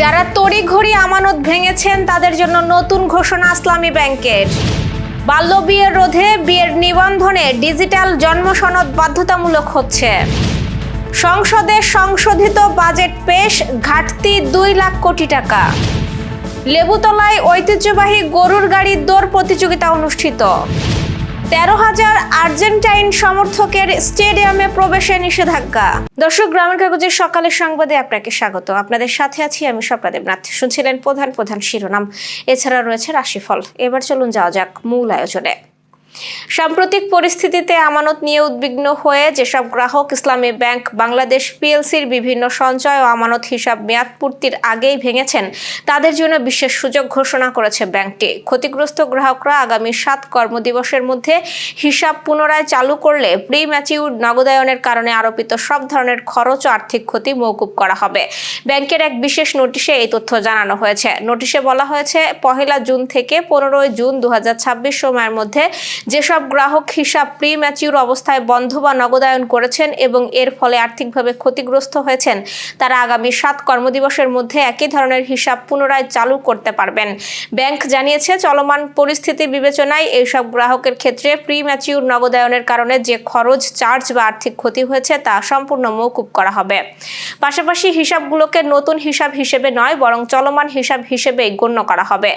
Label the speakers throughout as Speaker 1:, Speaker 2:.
Speaker 1: যারা তড়িঘড়ি আমানত ভেঙেছেন তাদের জন্য নতুন ঘোষণা ইসলামী ব্যাংকের। বাল্যবিয়ে রোধে বিয়ের নিবন্ধনে ডিজিটাল জন্ম সনদ বাধ্যতামূলক হচ্ছে। সংসদে সংশোধিত বাজেট পেশ, ঘাটতি 2 লাখ কোটি টাকা। লেবুতলায় ঐতিহ্যবাহী গরুর গাড়ির দৌড় প্রতিযোগিতা অনুষ্ঠিত। 13,000 আর্জেন্টাইন সমর্থকের স্টেডিয়ামে প্রবেশে নিষেধাজ্ঞা। দর্শক, গ্রামের কাগজের সকালের সংবাদে আপনাকে স্বাগত। আপনাদের সাথে আছি আমি স্বপ্না দেবনাথ। শুনছিলেন প্রধান শিরোনাম, এছাড়া রয়েছে রাশিফল। এবার চলুন যাওয়া যাক মূল আয়োজনে। সাম্প্রতিক পরিস্থিতিতে আমানত নিয়ে উদ্বিগ্ন হয়ে যেসব গ্রাহক ইসলামী ব্যাংক বাংলাদেশ পিএলসির বিভিন্ন সঞ্চয় ও আমানত হিসাব মেয়াদ পূর্তির আগেই ভেঙেছেন, তাদের জন্য বিশেষ সুযোগ ঘোষণা করেছে ব্যাংকটি। ক্ষতিগ্রস্ত গ্রাহকরা আগামী 7 কর্মদিবসের মধ্যে হিসাব পুনরায় চালু করলে প্রি ম্যাচিউর নগদায়নের কারণে আরোপিত সব ধরনের খরচ ও আর্থিক ক্ষতি মওকুফ করা হবে। ব্যাংকের এক বিশেষ নোটিশে এই তথ্য জানানো হয়েছে। নোটিশে বলা হয়েছে, 1 জুন থেকে 15 জুন 2026 সময়ের মধ্যে যেসব গ্রাহক হিসাব প্রি ম্যাচিউর অবস্থায় বন্ধ বা নগদায়ন করেছেন এবং এর ফলে আর্থিকভাবে ক্ষতিগ্রস্ত হয়েছেন, তারা আগামী 7 কর্মদিবসের মধ্যে একই ধরনের হিসাব পুনরায় চালু করতে পারবেন। ব্যাংক জানিয়েছে, চলমান পরিস্থিতি বিবেচনায় এইসব গ্রাহকের ক্ষেত্রে প্রি ম্যাচিউর নগদায়নের কারণে যে খরচ, চার্জ বা আর্থিক ক্ষতি হয়েছে তা সম্পূর্ণ মওকুফ করা হবে। পাশাপাশি হিসাবগুলোকে নতুন হিসাব হিসেবে নয়, বরং চলমান হিসাব হিসেবেই গণ্য করা হবে।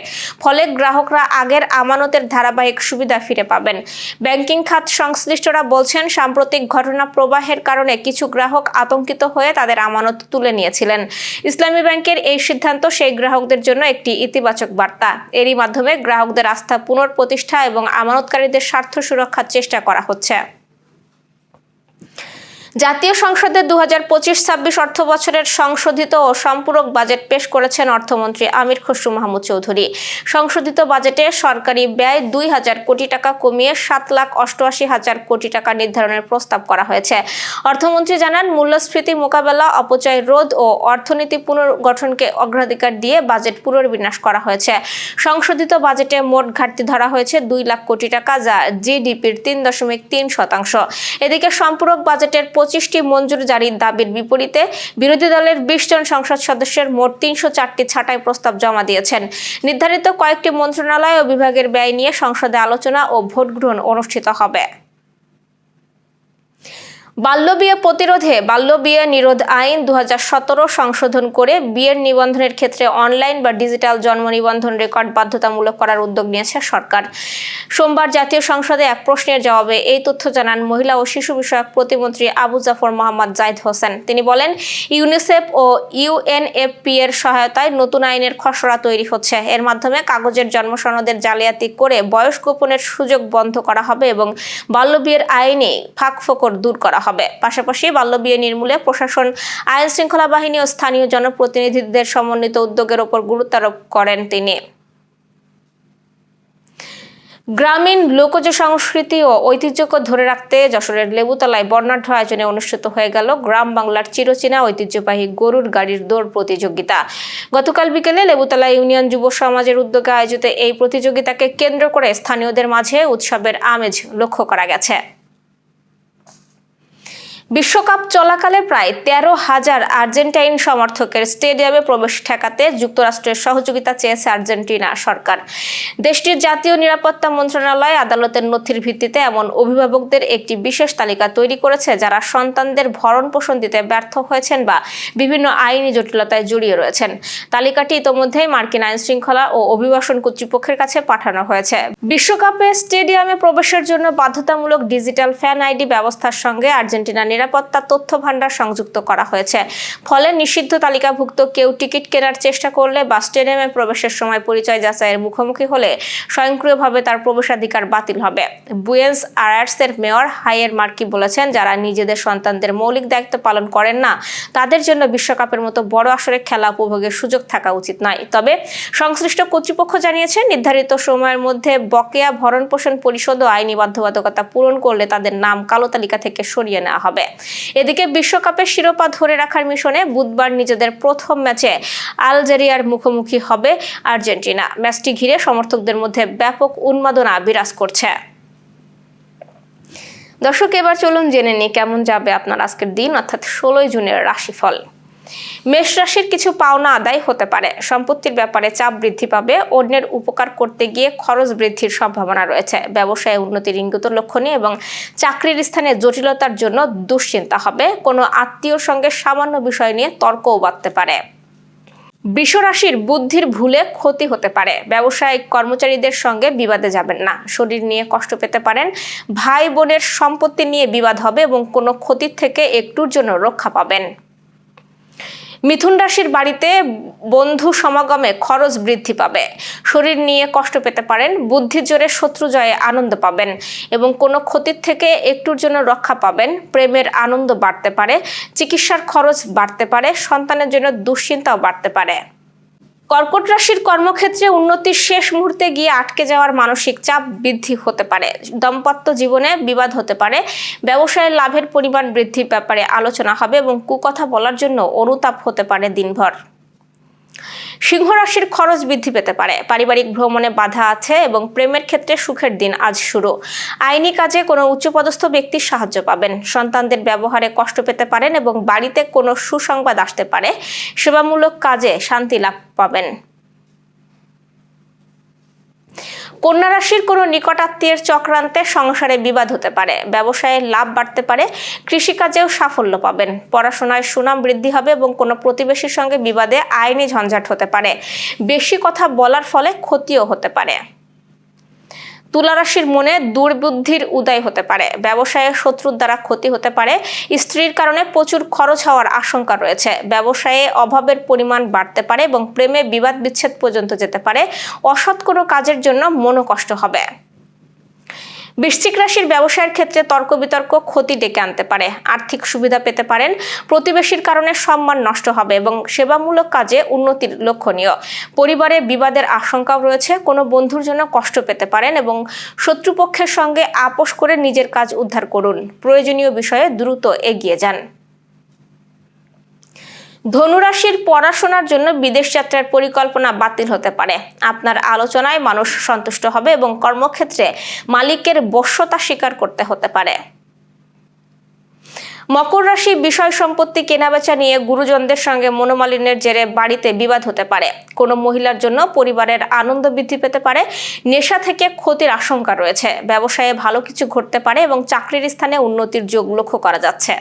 Speaker 1: ফলে গ্রাহকরা আগের আমানতের ধারাবাহিক সুবিধা ফিরে পাবেন। ব্যাংকিং খাত সংশ্লিষ্টরা বলছেন, সাম্প্রতিক ঘটনা প্রবাহের কারণে কিছু গ্রাহক আতঙ্কিত হয়ে তাদের আমানত তুলে নিয়েছিলেন। ইসলামী ব্যাংকের এই সিদ্ধান্ত সেই গ্রাহকদের জন্য একটি ইতিবাচক বার্তা। এরই মাধ্যমে গ্রাহকদের আস্থা পুনঃপ্রতিষ্ঠা এবং আমানতকারীদের স্বার্থ সুরক্ষার চেষ্টা করা হচ্ছে। জাতীয় সংসদে 2025-26 অর্থ বছরের সংশোধিত ও সম্পূরক বাজেট পেশ করেছেন অর্থমন্ত্রী আমির খসরু মাহমুদ চৌধুরী। সংশোধিত বাজেটে সরকারি ব্যয় 2,000 কোটি টাকা কমিয়ে 7,88,000 কোটি টাকা নির্ধারণের প্রস্তাব করা হয়েছে। অর্থমন্ত্রী জানান, মূল্যস্ফীতি মোকাবেলা, অপচয় রোধ ও অর্থনীতি পুনর্গঠনকে অগ্রাধিকার দিয়ে বাজেট পুনর্বিন্যাস করা হয়েছে। সংশোধিত বাজেটে মোট ঘাটতি ধরা হয়েছে 2 লাখ কোটি টাকা, যা জিডিপির 3.3%। এদিকে সম্পূরক বাজেটের 25টি মঞ্জুর জারির দাবির বিপরীতে বিরোধী দলের 20 জন সংসদ সদস্যের মোট 304টি ছাঁটাই প্রস্তাব জমা দিয়েছেন। নির্ধারিত কয়েকটি মন্ত্রণালয় ও বিভাগের ব্যয় নিয়ে সংসদে আলোচনা ও ভোট গ্রহণ অনুষ্ঠিত হবে। বাল্যবিয়ে প্রতিরোধে বাল্যবিয়ে নিরোধ আইন 2017 সংশোধন করে বিয়ের নিবন্ধনের ক্ষেত্রে অনলাইন বা ডিজিটাল জন্ম নিবন্ধন রেকর্ড বাধ্যতামূলক করার উদ্যোগ নিয়েছে সরকার। সোমবার জাতীয় সংসদে এক প্রশ্নের জবাবে এই তথ্য জানান মহিলা ও শিশু বিষয়ক প্রতিমন্ত্রী আবু জাফর মোহাম্মদ জাহিদ হোসেন। তিনি বলেন, ইউনিসেফ ও ইউএনএফপি এর সহায়তায় নতুন আইনের খসড়া তৈরি হচ্ছে। এর মাধ্যমে কাগজের জন্ম সনদের জালিয়াতি করে বয়স গোপনের সুযোগ বন্ধ করা হবে এবং বাল্যবিয়ের আইনে ফাঁকফোকর দূর করা হবে। পাশাপাশি বাল্যবিয়ে নির্মূলে প্রশাসন, আইন শৃঙ্খলা বাহিনী ও স্থানীয় জনপ্রতিনিধিদের সমন্বিত উদ্যোগের উপর গুরুত্ব আরোপ করেন তিনি। গ্রামীণ লোকজ সংস্কৃতি ও ঐতিহ্যকে ধরে রাখতে যশোরের লেবুতলায় বর্ণাঢ্য আয়োজনে অনুষ্ঠিত হয়ে গেল গ্রাম বাংলার চিরচেনা ঐতিহ্যবাহী গরুর গাড়ির দৌড় প্রতিযোগিতা। গতকাল বিকেলে লেবুতলা ইউনিয়ন যুব সমাজের উদ্যোগে আয়োজিত এই প্রতিযোগিতাকে কেন্দ্র করে স্থানীয়দের মাঝে উৎসবের আমেজ লক্ষ্য করা গেছে। বিশ্বকাপ চলাকালে প্রায় 13,000 আর্জেন্টাইন সমর্থকের স্টেডিয়ামে প্রবেশ ঠেকাতে যুক্তরাষ্ট্রের সহযোগিতা চেয়েছে আর্জেন্টিনা সরকার। দেশটির জাতীয় নিরাপত্তা মন্ত্রণালয় আদালতের নথির ভিত্তিতে এমন অভিভাবকদের একটি বিশেষ তালিকা তৈরি করেছে যারা সন্তানদের ভরণ পোষণ দিতে ব্যর্থ হয়েছেন বা বিভিন্ন আইনি জটিলতায় জড়িয়ে রয়েছেন। তালিকাটি ইতোমধ্যেই মার্কিন আইন শৃঙ্খলা ও অভিবাসন কর্তৃপক্ষের কাছে পাঠানো হয়েছে। বিশ্বকাপে স্টেডিয়ামে প্রবেশের জন্য বাধ্যতামূলক ডিজিটাল ফ্যান আইডি ব্যবস্থার সঙ্গে আর্জেন্টিনা নিরাপত্তা তথ্য ভান্ডার সংযুক্ত করা হয়েছে। ফলে নিষিদ্ধ তালিকাভুক্ত কেউ টিকিট কেনার চেষ্টা করলে বা স্টেডিয়ামে প্রবেশের সময় পরিচয় যাচাইয়ের মুখোমুখি হলে স্বয়ংক্রিয়ভাবে তার প্রবেশাধিকার বাতিল হবে। বুয়েন্স আয়ার্সের মেয়র হাইয়ের মার্কি বলেছেন, যারা নিজেদের সন্তানদের মৌলিক দায়িত্ব পালন করেন না তাদের জন্য বিশ্বকাপের মতো বড় আসরে খেলা উপভোগের সুযোগ থাকা উচিত নয়। তবে সংশ্লিষ্ট কর্তৃপক্ষ জানিয়েছে, নির্ধারিত সময়ের মধ্যে বকেয়া ভরণ পোষণ পরিশোধ ও আইনি বাধ্যবাধকতা পূরণ করলে তাদের নাম কালো তালিকা থেকে সরিয়ে নেওয়া হবে। এদিকে বিশ্বকাপের শিরোপা ধরে রাখার মিশনে বুধবার নিজেদের প্রথম ম্যাচে আলজেরিয়ার মুখোমুখি হবে আর্জেন্টিনা। ম্যাচটি ঘিরে সমর্থকদের মধ্যে ব্যাপক উন্মাদনা বিরাজ করছে। দর্শক, এবার চলুন জেনে নিই কেমন যাবে আপনার আজকের দিন, অর্থাৎ 16 জুনের রাশিফল। মেষ রাশির কিছু পাওনা আদায় হতে পারে। সম্পত্তির ব্যাপারে চাপ বৃদ্ধি পাবে। অন্যের উপকার করতে গিয়ে খরচ বৃদ্ধির সম্ভাবনা রয়েছে। ব্যবসায় উন্নতির ইঙ্গিত লক্ষণীয় এবং চাকরির স্থানে জটিলতার জন্য দুশ্চিন্তা হবে। কোনো আত্মীয়র সঙ্গে সামান্য বিষয় নিয়ে তর্কও বাড়তে পারে। বৃষ রাশির বুদ্ধির ভুলে ক্ষতি হতে পারে। ব্যবসায়িক কর্মচারীদের সঙ্গে বিবাদে যাবেন না। শরীর নিয়ে কষ্ট পেতে পারেন। ভাই বোনের সম্পত্তি নিয়ে বিবাদ হবে এবং কোনো ক্ষতির থেকে একটুর জন্য রক্ষা পাবেন। মিথুন রাশির বাড়িতে বন্ধু সমাগমে খরচ বৃদ্ধি পাবে। শরীর নিয়ে কষ্ট পেতে পারেন। বুদ্ধির জোরে শত্রু জয়ে আনন্দ পাবেন এবং কোনো ক্ষতির থেকে একটুর জন্য রক্ষা পাবেন। প্রেমের আনন্দ বাড়তে পারে। চিকিৎসার খরচ বাড়তে পারে। সন্তানের জন্য দুশ্চিন্তাও বাড়তে পারে। কর্কট রাশির কর্মক্ষেত্রে উন্নতির শেষ মুহূর্তে গিয়ে আটকে যাওয়ার মানসিক চাপ বৃদ্ধি হতে পারে। দাম্পত্য জীবনে বিবাদ হতে পারে। ব্যবসায়ের লাভের পরিমাণ বৃদ্ধির ব্যাপারে আলোচনা হবে এবং কুকথা বলার জন্য অনুতাপ হতে পারে দিনভর। সিংহ রাশির খরচ বৃদ্ধি পেতে পারে। পারিবারিক ভ্রমণে বাধা আছে এবং প্রেমের ক্ষেত্রে সুখের দিন আজ শুরু। আইনি কাজে কোনো উচ্চপদস্থ ব্যক্তির সাহায্য পাবেন। সন্তানদের ব্যবহারে কষ্ট পেতে পারেন এবং বাড়িতে কোনো সুসংবাদ আসতে পারে। সেবামূলক কাজে শান্তি লাভ পাবেন। কন্যা রাশির কোনো নিকটাত্মীয়ের চক্রান্তে সংসারে বিবাদ হতে পারে। ব্যবসায়ে লাভ বাড়তে পারে। কৃষিকাজেও সাফল্য পাবেন। পড়াশোনায় সুনাম বৃদ্ধি হবে এবং কোনো প্রতিবেশীর সঙ্গে বিবাদে আইনি ঝঞ্ঝাট হতে পারে। বেশি কথা বলার ফলে ক্ষতিও হতে পারে। তুলা রাশির মনে দুর্বুদ্ধির উদয় হতে পারে। ব্যবসায়ে শত্রুর দ্বারা ক্ষতি হতে পারে। স্ত্রীর কারণে প্রচুর খরচ হওয়ার আশঙ্কা রয়েছে। ব্যবসায়ে অভাবের পরিমাণ বাড়তে পারে এবং প্রেমে বিবাদ বিচ্ছেদ পর্যন্ত যেতে পারে। অসৎ কোনো কাজের জন্য মনোকষ্ট হবে। বৃশ্চিক রাশির ব্যবসায়ের ক্ষেত্রে তর্ক বিতর্ক ক্ষতি ডেকে আনতে পারে। আর্থিক সুবিধা পেতে পারেন। প্রতিবেশীর কারণে সম্মান নষ্ট হবে এবং সেবামূলক কাজে উন্নতির লক্ষণীয়। পরিবারে বিবাদের আশঙ্কাও রয়েছে। কোনো বন্ধুর জন্য কষ্ট পেতে পারেন এবং শত্রুপক্ষের সঙ্গে আপোষ করে নিজের কাজ উদ্ধার করুন। প্রয়োজনীয় বিষয়ে দ্রুত এগিয়ে যান। ধনুরাশির পড়াশোনার জন্য বিদেশ যাত্রার পরিকল্পনা বাতিল হতে পারে। আপনার আলোচনায় মানুষ সন্তুষ্ট হবে এবং কর্মক্ষেত্রে মালিকের বশ্যতা স্বীকার করতে হতে পারে। মকর রাশি বিষয় সম্পত্তি কেনাবেচা নিয়ে গুরুজনদের সঙ্গে মনোমালিন্যের জেরে বাড়িতে বিবাদ হতে পারে। কোনো মহিলার জন্য পরিবারের আনন্দ বৃদ্ধি পেতে পারে। নেশা থেকে ক্ষতির আশঙ্কা রয়েছে। ব্যবসায়ে ভালো কিছু ঘটতে পারে এবং চাকরির স্থানে উন্নতির যোগ লক্ষ্য করা যাচ্ছে।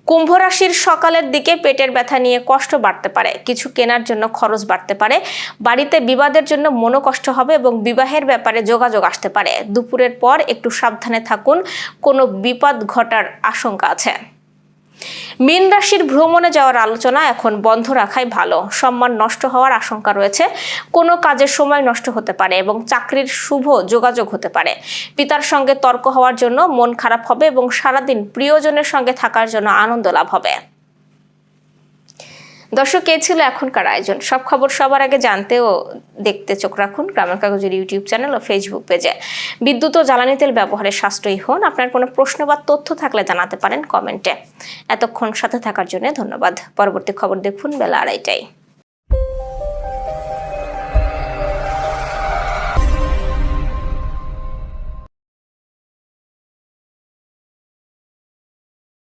Speaker 1: কুম্ভ রাশির সকালের দিকে পেটের ব্যথা নিয়ে কষ্ট বাড়তে পারে। কিছু কেনার জন্য খরচ বাড়তে পারে। বাড়িতে বিবাদের জন্য মনোকষ্ট হবে এবং বিবাহের ব্যাপারে যোগাযোগ আসতে পারে। দুপুরের পর একটু সাবধানে থাকুন। কোনো বিপদ ঘটার আশঙ্কা আছে। মীন রাশির ভ্রমণে যাওয়ার আলোচনা এখন বন্ধ রাখাই ভালো। সম্মান নষ্ট হওয়ার আশঙ্কা রয়েছে। কোনো কাজের সময় নষ্ট হতে পারে এবং চাকরির শুভ যোগাযোগ হতে পারে। পিতার সঙ্গে তর্ক হওয়ার জন্য মন খারাপ হবে এবং সারাদিন প্রিয়জনের সঙ্গে থাকার জন্য আনন্দ লাভ হবে। দর্শক, এই ছিল এখনকার আয়োজন। সব খবর সবার আগে জানতে ও দেখতে চোখ রাখুন গ্রামের কাগজের ইউটিউব চ্যানেল ও ফেসবুক পেজে। বিদ্যুৎ ও জ্বালানি তেল ব্যবহারে সাশ্রয়ী হন। আপনার কোনো প্রশ্ন বা তথ্য থাকলে জানাতে পারেন কমেন্টে। এতক্ষণ সাথে থাকার জন্য ধন্যবাদ। পরবর্তী খবর দেখুন বেলা 2:30টায়।